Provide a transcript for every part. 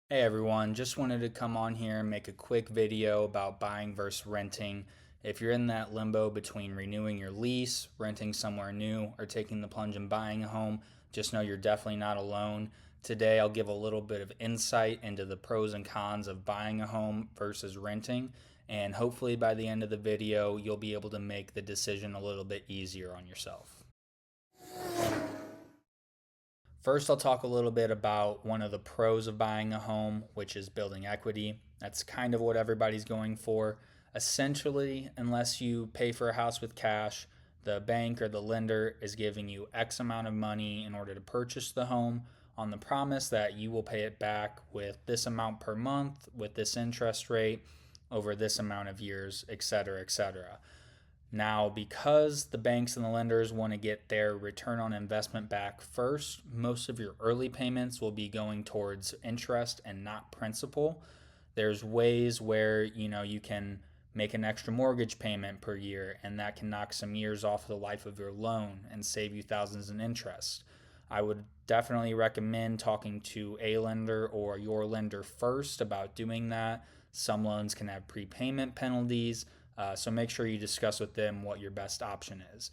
Hey everyone, just wanted to come on here and make a quick video about buying versus renting. If you're in that limbo between renewing your lease, renting somewhere new, or taking the plunge and buying a home, just know you're definitely not alone. Today I'll give a little bit of insight into the pros and cons of buying a home versus renting, and hopefully by the end of the video you'll be able to make the decision a little bit easier on yourself. First, I'll talk a little bit about one of the pros of buying a home, which is building equity. That's kind of what everybody's going for. Essentially, unless you pay for a house with cash, the bank or the lender is giving you X amount of money in order to purchase the home on the promise that you will pay it back with this amount per month, with this interest rate, over this amount of years, etc., etc. Now, because the banks and the lenders want to get their return on investment back first, most of your early payments will be going towards interest and not principal. There's ways where, you can make an extra mortgage payment per year, and that can knock some years off the life of your loan and save you thousands in interest. I would definitely recommend talking to a lender or your lender first about doing that. Some loans can have prepayment penalties, so make sure you discuss with them what your best option is.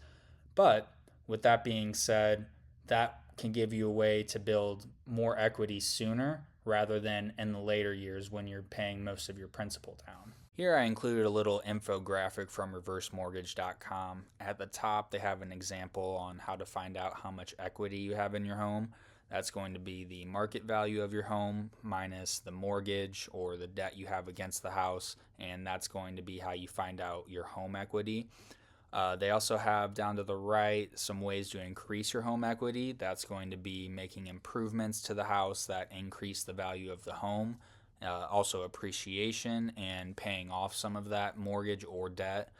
But with that being said, that can give you a way to build more equity sooner rather than in the later years when you're paying most of your principal down. Here I included a little infographic from reversemortgage.com. At the top, they have an example on how to find out how much equity you have in your home. That's going to be the market value of your home minus the mortgage or the debt you have against the house, and that's going to be how you find out your home equity. They also have down to the right some ways to increase your home equity. That's going to be making improvements to the house that increase the value of the home, also appreciation and paying off some of that mortgage or debt.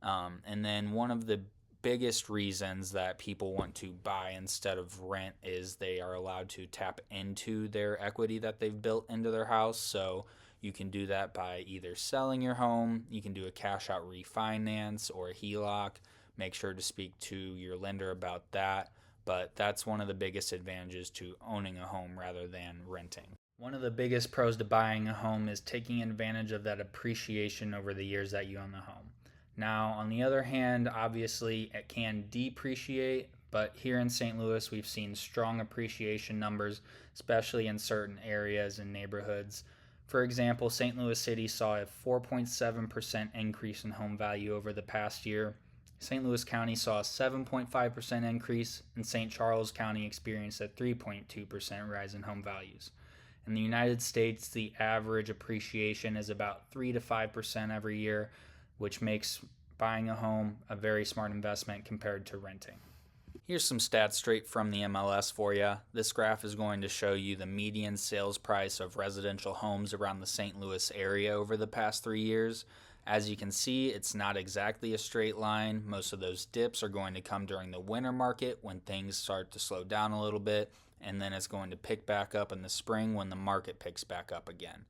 And then one of the biggest reasons that people want to buy instead of rent is they are allowed to tap into their equity that they've built into their house. So you can do that by either selling your home, you can do a cash out refinance or a HELOC. Make sure to speak to your lender about that. But that's one of the biggest advantages to owning a home rather than renting. One of the biggest pros to buying a home is taking advantage of that appreciation over the years that you own the home. Now, on the other hand, obviously it can depreciate, but here in St. Louis, we've seen strong appreciation numbers, especially in certain areas and neighborhoods. For example, St. Louis City saw a 4.7% increase in home value over the past year. St. Louis County saw a 7.5% increase, and St. Charles County experienced a 3.2% rise in home values. In the United States, the average appreciation is about 3 to 5% every year, which makes buying a home a very smart investment compared to renting. Here's some stats straight from the MLS for you. This graph is going to show you the median sales price of residential homes around the St. Louis area over the past 3 years. As you can see, it's not exactly a straight line. Most of those dips are going to come during the winter market when things start to slow down a little bit, and then it's going to pick back up in the spring when the market picks back up again.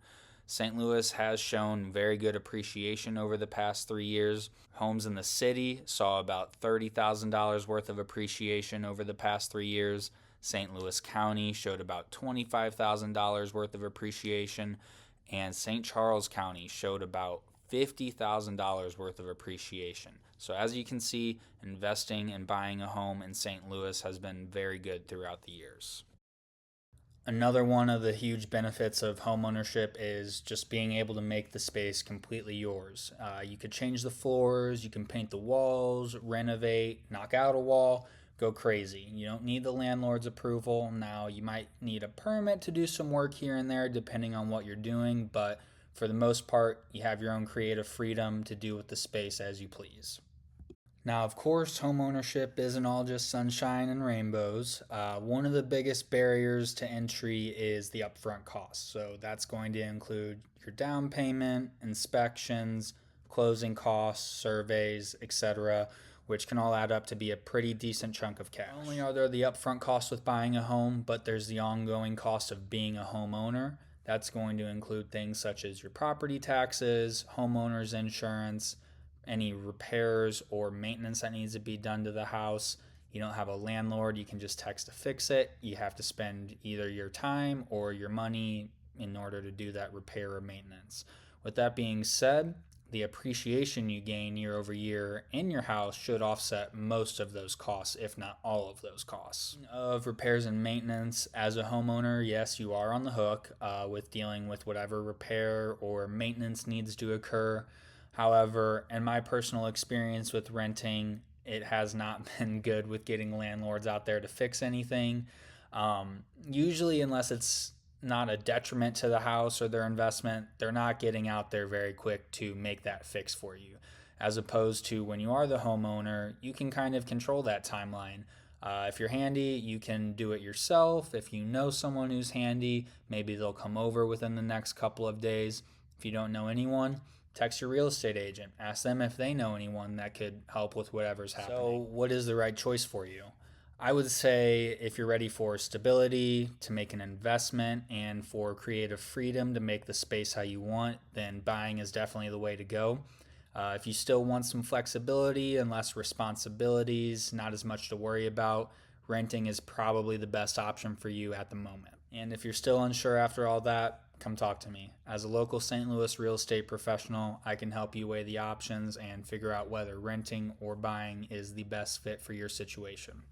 St. Louis has shown very good appreciation over the past 3 years. Homes in the city saw about $30,000 worth of appreciation over the past 3 years. St. Louis County showed about $25,000 worth of appreciation, and St. Charles County showed about $50,000 worth of appreciation. So as you can see, investing and buying a home in St. Louis has been very good throughout the years. Another one of the huge benefits of homeownership is just being able to make the space completely yours. You could change the floors, you can paint the walls, renovate, knock out a wall, go crazy. You don't need the landlord's approval. Now, you might need a permit to do some work here and there depending on what you're doing, but for the most part, you have your own creative freedom to do with the space as you please. Now, of course, homeownership isn't all just sunshine and rainbows. One of the biggest barriers to entry is the upfront cost. So that's going to include your down payment, inspections, closing costs, surveys, etc., which can all add up to be a pretty decent chunk of cash. Not only are there the upfront costs with buying a home, but there's the ongoing cost of being a homeowner. That's going to include things such as your property taxes, homeowner's insurance, any repairs or maintenance that needs to be done to the house. You don't have a landlord, you can just text to fix it. You have to spend either your time or your money in order to do that repair or maintenance. With that being said, the appreciation you gain year over year in your house should offset most of those costs, if not all of those costs. Of repairs and maintenance, as a homeowner, yes, you are on the hook with dealing with whatever repair or maintenance needs to occur. However, in my personal experience with renting, it has not been good with getting landlords out there to fix anything. Usually, unless it's not a detriment to the house or their investment, they're not getting out there very quick to make that fix for you. As opposed to when you are the homeowner, you can kind of control that timeline. If you're handy, you can do it yourself. If you know someone who's handy, maybe they'll come over within the next couple of days. If you don't know anyone, text your real estate agent. Ask them if they know anyone that could help with whatever's happening. So, what is the right choice for you? I would say if you're ready for stability, to make an investment, and for creative freedom to make the space how you want, then buying is definitely the way to go. If you still want some flexibility and less responsibilities, not as much to worry about, renting is probably the best option for you at the moment. And if you're still unsure after all that, come talk to me. As a local St. Louis real estate professional, I can help you weigh the options and figure out whether renting or buying is the best fit for your situation.